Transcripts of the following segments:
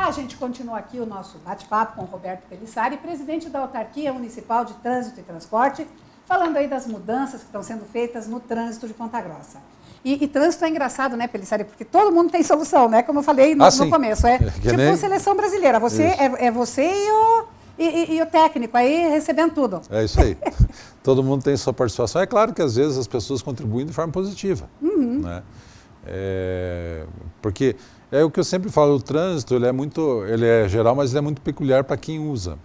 A gente continua aqui o nosso bate-papo com o Roberto Pelissari, presidente da Autarquia Municipal de Trânsito e Transporte, falando aí das mudanças que estão sendo feitas no trânsito de Ponta Grossa. E trânsito é engraçado, né, Pelissari? Porque todo mundo tem solução, né? Como eu falei no começo. É tipo nem... seleção brasileira. Você é você e o técnico aí recebendo tudo. É isso aí. Todo mundo tem sua participação. É claro que às vezes as pessoas contribuem de forma positiva. Né? Porque é o que eu sempre falo, o trânsito ele é geral, mas ele é muito peculiar para quem usa.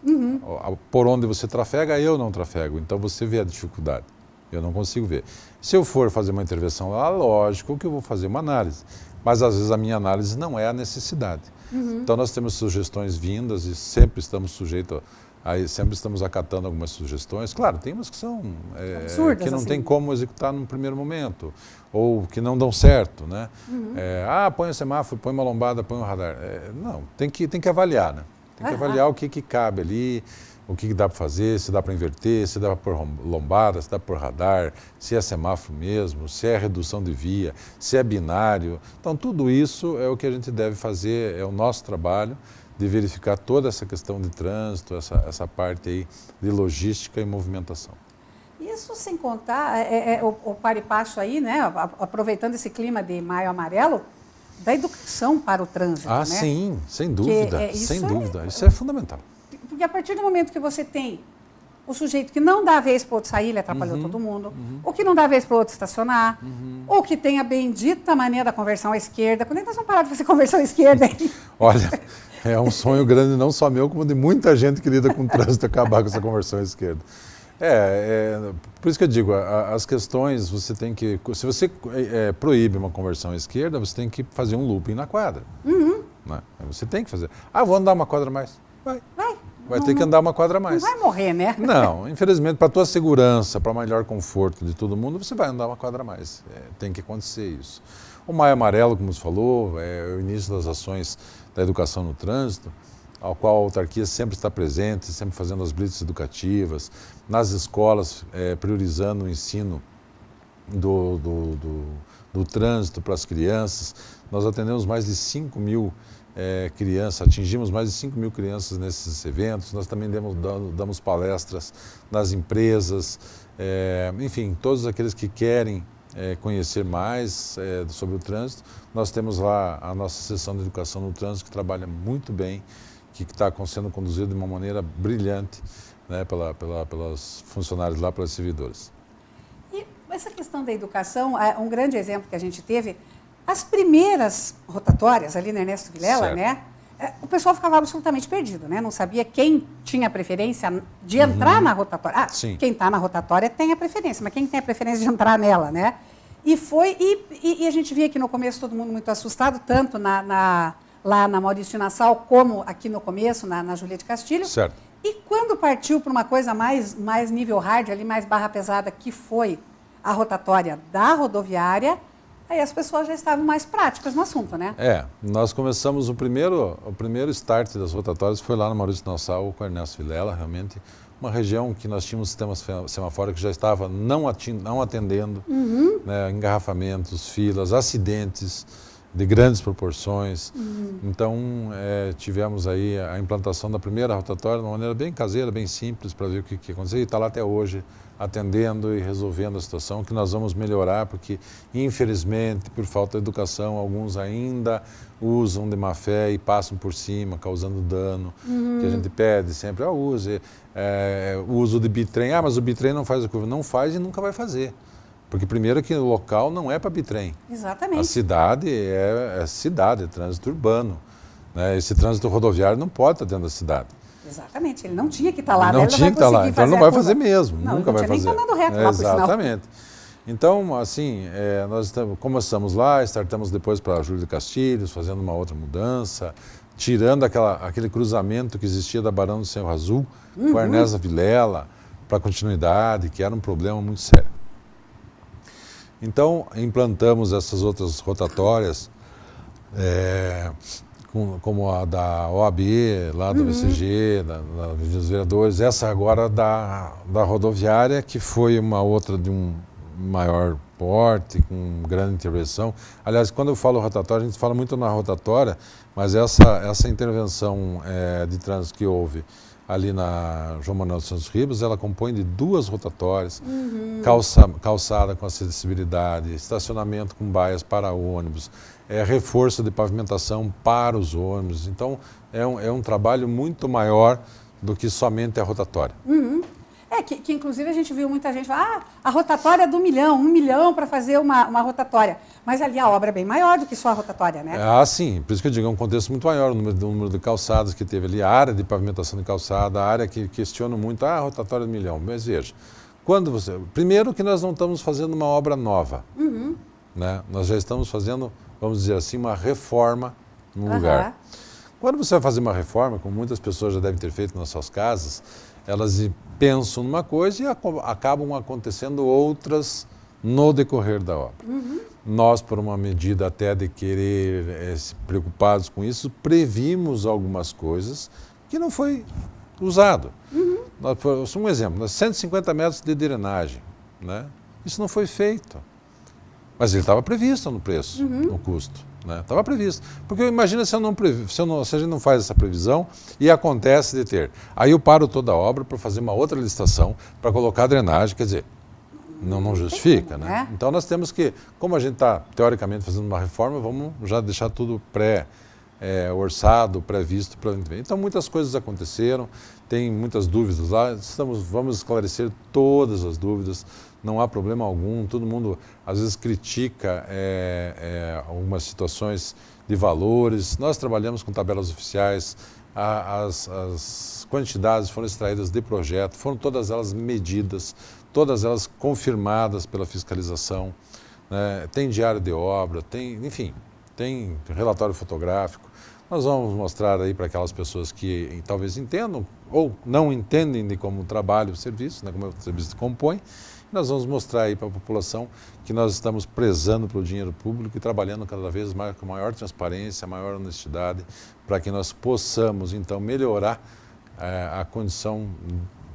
Por onde você trafega, eu não trafego. Então você vê a dificuldade. Eu não consigo ver. Se eu for fazer uma intervenção lá, lógico que eu vou fazer uma análise. Mas às vezes a minha análise não é a necessidade. Então nós temos sugestões vindas e sempre estamos sujeitos sempre estamos acatando algumas sugestões. Claro, tem umas que são absurdas, que não tem como executar no primeiro momento, ou que não dão certo, né? Põe o semáforo, põe uma lombada, põe um radar. Não, tem que avaliar, né? Tem que avaliar o que cabe ali, o que dá para fazer, se dá para inverter, se dá para pôr lombada, se dá para pôr radar, se é semáforo mesmo, se é redução de via, se é binário. Então, tudo isso é o que a gente deve fazer, é o nosso trabalho, de verificar toda essa questão de trânsito, essa parte aí de logística e movimentação. Isso sem contar o paripacho aí, né, aproveitando esse clima de maio amarelo, da educação para o trânsito, né? Sim, sem dúvida, sem dúvida. Isso é fundamental. Porque a partir do momento que você tem o sujeito que não dá vez para o outro sair, ele atrapalhou todo mundo, ou que não dá vez para o outro estacionar, ou que tem a bendita mania da conversão à esquerda. Quando é que nós vamos parar de fazer conversão à esquerda aí? Olha, é um sonho grande não só meu, como de muita gente que lida com o trânsito acabar com essa conversão à esquerda. Por isso que eu digo, as questões você tem que... Se você proíbe uma conversão à esquerda, você tem que fazer um looping na quadra. Né? Você tem que fazer. Vou andar uma quadra a mais. Vai ter que andar uma quadra a mais. Não vai morrer, né? Não, infelizmente, para a tua segurança, para melhor conforto de todo mundo, você vai andar uma quadra a mais. Tem que acontecer isso. O Maio Amarelo, como você falou, é o início das ações da educação no trânsito, ao qual a autarquia sempre está presente, sempre fazendo as blitz educativas, nas escolas, priorizando o ensino do trânsito para as crianças. Nós atendemos mais de 5 mil crianças, atingimos mais de 5 mil crianças nesses eventos. Nós também damos palestras nas empresas, enfim, todos aqueles que querem conhecer mais sobre o trânsito. Nós temos lá a nossa seção de educação no trânsito, que trabalha muito bem, que está sendo conduzida de uma maneira brilhante, né, pelos funcionários lá, pelas servidoras. E essa questão da educação, um grande exemplo que a gente teve, as primeiras rotatórias ali na Ernesto Vilela, né, o pessoal ficava absolutamente perdido, né? Não sabia quem tinha preferência de entrar na rotatória. Quem está na rotatória tem a preferência, mas quem tem a preferência de entrar nela, né? E a gente via aqui no começo todo mundo muito assustado, tanto lá na Maurício de Nassau, como aqui no começo, na Júlia de Castilho. Certo. E quando partiu para uma coisa mais nível hard, ali mais barra pesada, que foi a rotatória da rodoviária, aí as pessoas já estavam mais práticas no assunto, né? Nós começamos o primeiro start das rotatórias foi lá no Maurício de Nassau com o Ernesto Vilela, realmente uma região que nós tínhamos sistemas semafóricos que já estava não atendendo, né, engarrafamentos, filas, acidentes de grandes proporções. Então, tivemos aí a implantação da primeira rotatória de uma maneira bem caseira, bem simples, para ver o que aconteceu. E está lá até hoje, atendendo e resolvendo a situação, que nós vamos melhorar, porque, infelizmente, por falta de educação, alguns ainda usam de má fé e passam por cima, causando dano, que a gente pede sempre, use o uso de bitrem. Mas o bitrem não faz a curva. Não faz e nunca vai fazer. Porque primeiro que o local não é para bitrem. Exatamente. A cidade é trânsito urbano. Né? Esse trânsito rodoviário não pode estar dentro da cidade. Exatamente, ele não tinha que estar lá. Não tinha que estar lá, então ele não vai fazer mesmo, nunca vai fazer. Não tinha nem andando reto lá, por sinal. Exatamente. Então, assim, nós começamos lá, startamos depois para a Júlia de Castilhos, fazendo uma outra mudança, tirando aquele cruzamento que existia da Barão do Cerro Azul com a Ernesto Vilela, para continuidade, que era um problema muito sério. Então, implantamos essas outras rotatórias, como a da OAB, lá do VCG, da Avenida dos Vereadores, essa agora da rodoviária, que foi uma outra de maior porte, com grande intervenção. Aliás, quando eu falo rotatória, a gente fala muito na rotatória, mas essa intervenção de trânsito que houve ali na João Manuel dos Santos Ribas, ela compõe de 2 rotatórias, calçada com acessibilidade, estacionamento com baias para ônibus, reforço de pavimentação para os ônibus. Então, é um trabalho muito maior do que somente a rotatória. Que inclusive a gente viu muita gente falar, a rotatória é do 1 milhão para fazer uma rotatória. Mas ali a obra é bem maior do que só a rotatória, né? Sim, por isso que eu digo, é um contexto muito maior, o número de calçadas que teve ali, a área de pavimentação de calçada, a área que questionam muito, a rotatória é do 1 milhão. Mas veja, primeiro que nós não estamos fazendo uma obra nova, né? Nós já estamos fazendo, vamos dizer assim, uma reforma no lugar. Quando você vai fazer uma reforma, como muitas pessoas já devem ter feito nas suas casas, elas pensam numa coisa e acabam acontecendo outras no decorrer da obra. Nós, por uma medida até de querer se preocupados com isso, previmos algumas coisas que não foi usado. Um exemplo, 150 metros de drenagem, né? Isso não foi feito. Mas ele estava previsto no preço, no custo. Estava previsto. Porque imagina se a gente não faz essa previsão e acontece de ter. Aí eu paro toda a obra para fazer uma outra licitação, para colocar a drenagem, quer dizer, não justifica, né? Então nós temos que, como a gente está teoricamente fazendo uma reforma, vamos já deixar tudo orçado, previsto para o ano que vem. Então muitas coisas aconteceram, tem muitas dúvidas lá, vamos esclarecer todas as dúvidas, não há problema algum, todo mundo às vezes critica algumas situações de valores, nós trabalhamos com tabelas oficiais, as quantidades foram extraídas de projeto, foram todas elas medidas, todas elas confirmadas pela fiscalização, né? Tem diário de obra, enfim, tem relatório fotográfico. Nós vamos mostrar aí para aquelas pessoas que talvez entendam ou não entendem de como trabalha o serviço, né, como o serviço se compõe. Nós vamos mostrar aí para a população que nós estamos prezando pelo dinheiro público e trabalhando cada vez mais com maior transparência, maior honestidade, para que nós possamos, então, melhorar a condição,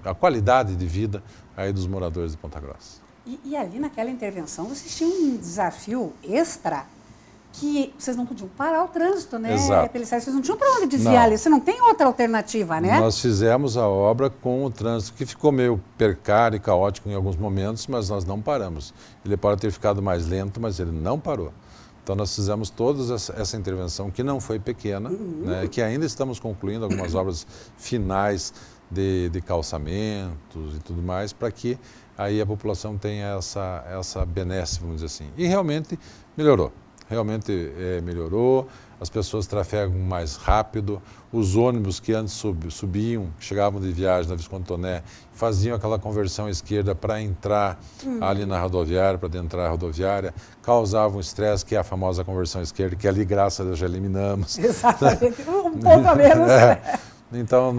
a qualidade de vida aí dos moradores de Ponta Grossa. E ali naquela intervenção, vocês tinham um desafio extra que vocês não podiam parar o trânsito, né? Exato. Vocês não tinham para onde desviar ali, você não tem outra alternativa, né? Nós fizemos a obra com o trânsito, que ficou meio precário e caótico em alguns momentos, mas nós não paramos. Ele pode ter ficado mais lento, mas ele não parou. Então nós fizemos toda essa intervenção, que não foi pequena, né, que ainda estamos concluindo algumas obras finais de calçamentos e tudo mais, para que aí a população tenha essa benesse, vamos dizer assim. E realmente melhorou. Melhorou, as pessoas trafegam mais rápido, os ônibus que antes subiam, chegavam de viagem na Visconde Toné, faziam aquela conversão à esquerda para entrar ali na rodoviária, para adentrar a rodoviária, causavam estresse, que é a famosa conversão à esquerda, que ali, graças a Deus, já eliminamos. Exatamente, um pouco a menos. Então,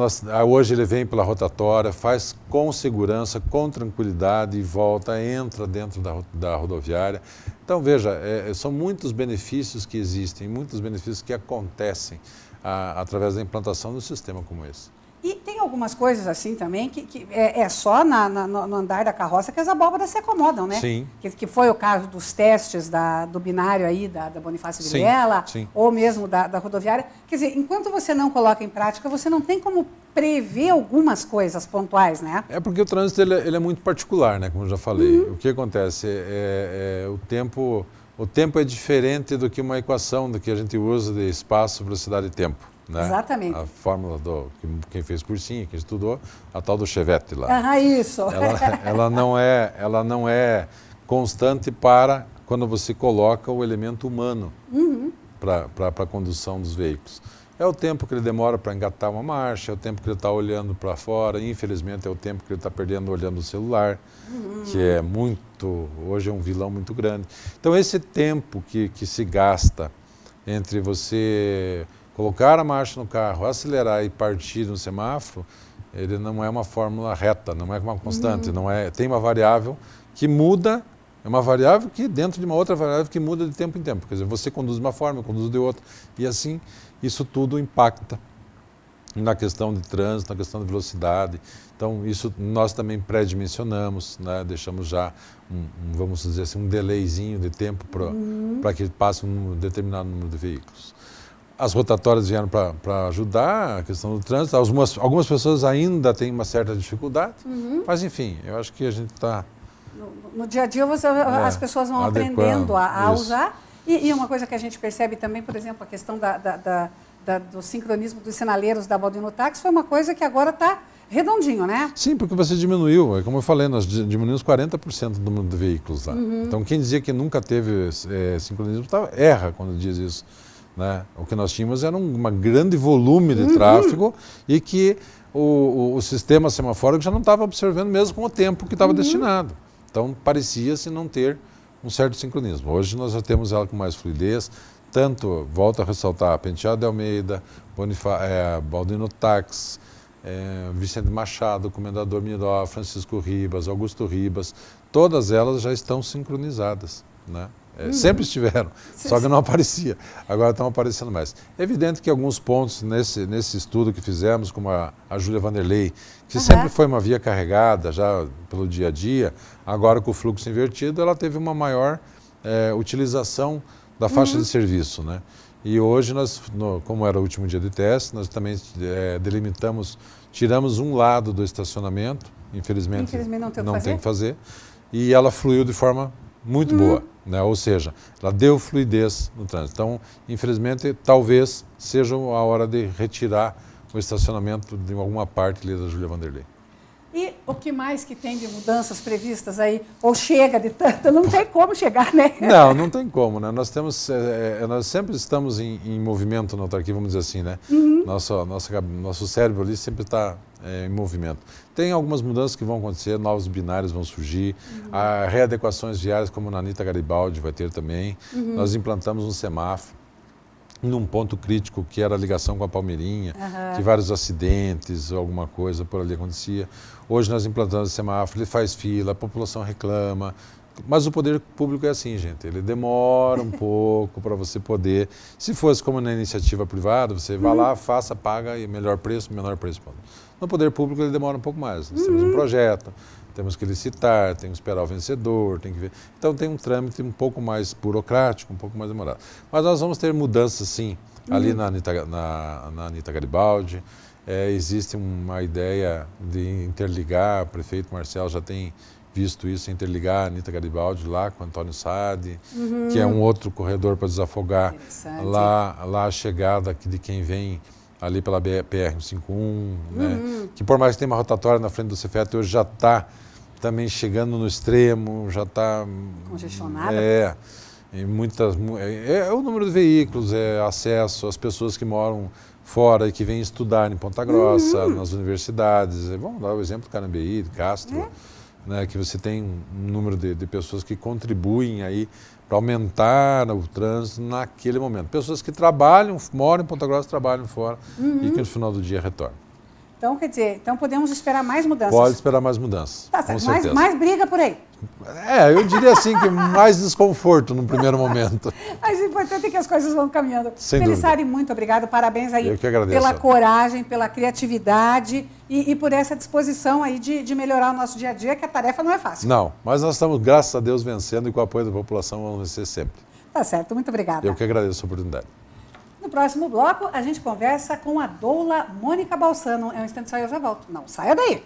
hoje ele vem pela rotatória, faz com segurança, com tranquilidade e volta, entra dentro da rodoviária. Então, veja, são muitos benefícios que existem, muitos benefícios que acontecem através da implantação de um sistema como esse. E tem algumas coisas assim também que é só no andar da carroça que as abóboras se acomodam, né? Sim. Que foi o caso dos testes do binário aí, da Bonifácio Vilela, ou mesmo da rodoviária. Quer dizer, enquanto você não coloca em prática, você não tem como prever algumas coisas pontuais, né? É porque o trânsito ele é muito particular, né? Como eu já falei. O que acontece o tempo é diferente do que uma equação do que a gente usa de espaço, velocidade e tempo. Né? Exatamente. A fórmula quem fez cursinho, quem estudou, a tal do Chevette lá. Isso. Ela não é constante para quando você coloca o elemento humano para a condução dos veículos. É o tempo que ele demora para engatar uma marcha, é o tempo que ele está olhando para fora, infelizmente é o tempo que ele está perdendo olhando o celular, que hoje é um vilão muito grande. Então esse tempo que se gasta entre você colocar a marcha no carro, acelerar e partir no semáforo, ele não é uma fórmula reta, não é uma constante, tem uma variável que muda, é uma variável que dentro de uma outra variável que muda de tempo em tempo. Quer dizer, você conduz de uma forma, eu conduzo de outra, e assim isso tudo impacta na questão de trânsito, na questão de velocidade. Então, isso nós também pré-dimensionamos, né? Deixamos já, vamos dizer assim, um delayzinho de tempo para que passe um determinado número de veículos. As rotatórias vieram para ajudar a questão do trânsito. Algumas pessoas ainda têm uma certa dificuldade, mas, enfim, eu acho que a gente está... No dia a dia, as pessoas vão aprendendo a usar. E uma coisa que a gente percebe também, por exemplo, a questão do sincronismo dos sinaleiros da Baldino Táxi foi uma coisa que agora está redondinho, né? Sim, porque você diminuiu, como eu falei, nós diminuímos 40% do número de veículos lá. Então, quem dizia que nunca teve sincronismo erra quando diz isso, né? O que nós tínhamos era um grande volume de tráfego e que o sistema semafórico já não estava observando mesmo com o tempo que estava destinado. Então, parecia-se não ter um certo sincronismo. Hoje nós já temos ela com mais fluidez, tanto, volto a ressaltar, Penteado de Almeida, Baldino Táxi, Vicente Machado, Comendador Miró, Francisco Ribas, Augusto Ribas, todas elas já estão sincronizadas, né? Sempre estiveram, só que não aparecia, agora estão aparecendo mais. É evidente que alguns pontos nesse estudo que fizemos, como a Júlia Vanderlei, que sempre foi uma via carregada já pelo dia a dia, agora com o fluxo invertido, ela teve uma maior utilização da faixa de serviço, né? E hoje, como era o último dia de teste, nós também delimitamos, tiramos um lado do estacionamento, infelizmente não tem que fazer, e ela fluiu de forma muito boa, né? Ou seja, ela deu fluidez no trânsito. Então, infelizmente, talvez seja a hora de retirar o estacionamento de alguma parte ali da Júlia Vanderlei. E o que mais que tem de mudanças previstas aí? Ou chega de tanto? Não tem como chegar, né? Não tem como, né? Nós sempre estamos em movimento na autarquia, vamos dizer assim, né? Nosso cérebro ali sempre está em movimento. Tem algumas mudanças que vão acontecer, novos binários vão surgir, readequações viárias, como na Anita Garibaldi vai ter também. Nós implantamos um semáforo num ponto crítico que era a ligação com a Palmeirinha, que vários acidentes ou alguma coisa por ali acontecia. Hoje nós implantamos o semáforo, ele faz fila, a população reclama, mas o poder público é assim, gente, ele demora um pouco para você poder, se fosse como na iniciativa privada, você vai lá, faça, paga e melhor preço, menor preço. No poder público ele demora um pouco mais, nós temos um projeto, temos que licitar, tem que esperar o vencedor, tem que ver. Então tem um trâmite um pouco mais burocrático, um pouco mais demorado. Mas nós vamos ter mudanças, sim, ali na Anita Garibaldi. Existe uma ideia de interligar, o prefeito Marcelo já tem visto isso, interligar a Anita Garibaldi lá com o Antônio Sade, que é um outro corredor para desafogar lá a chegada de quem vem ali pela PR-151, né? Que por mais que tenha uma rotatória na frente do Cefet, hoje já está também chegando no extremo, já está... Congestionada? É o número de veículos, acesso, as pessoas que moram fora e que vêm estudar em Ponta Grossa, nas universidades. Vamos dar o exemplo do Carambeí, de Castro, né? Que você tem um número de pessoas que contribuem aí para aumentar o trânsito naquele momento. Pessoas que trabalham, moram em Ponta Grossa, trabalham fora e que no final do dia retornam. Então, quer dizer, podemos esperar mais mudanças? Pode esperar mais mudanças, tá, com certeza. Mais briga por aí? Eu diria assim que mais desconforto no primeiro momento. Mas o importante é que as coisas vão caminhando. Sem Pelissari, dúvida. muito obrigado, parabéns aí. Eu que agradeço. Pela coragem, pela criatividade e por essa disposição aí de melhorar o nosso dia a dia, que a tarefa não é fácil. Não, mas nós estamos, graças a Deus, vencendo e com o apoio da população vamos vencer sempre. Tá certo, muito obrigada. Eu que agradeço a oportunidade. No próximo bloco, a gente conversa com a doula Mônica Balsano. É um instante só e eu já volto. Não saia daí.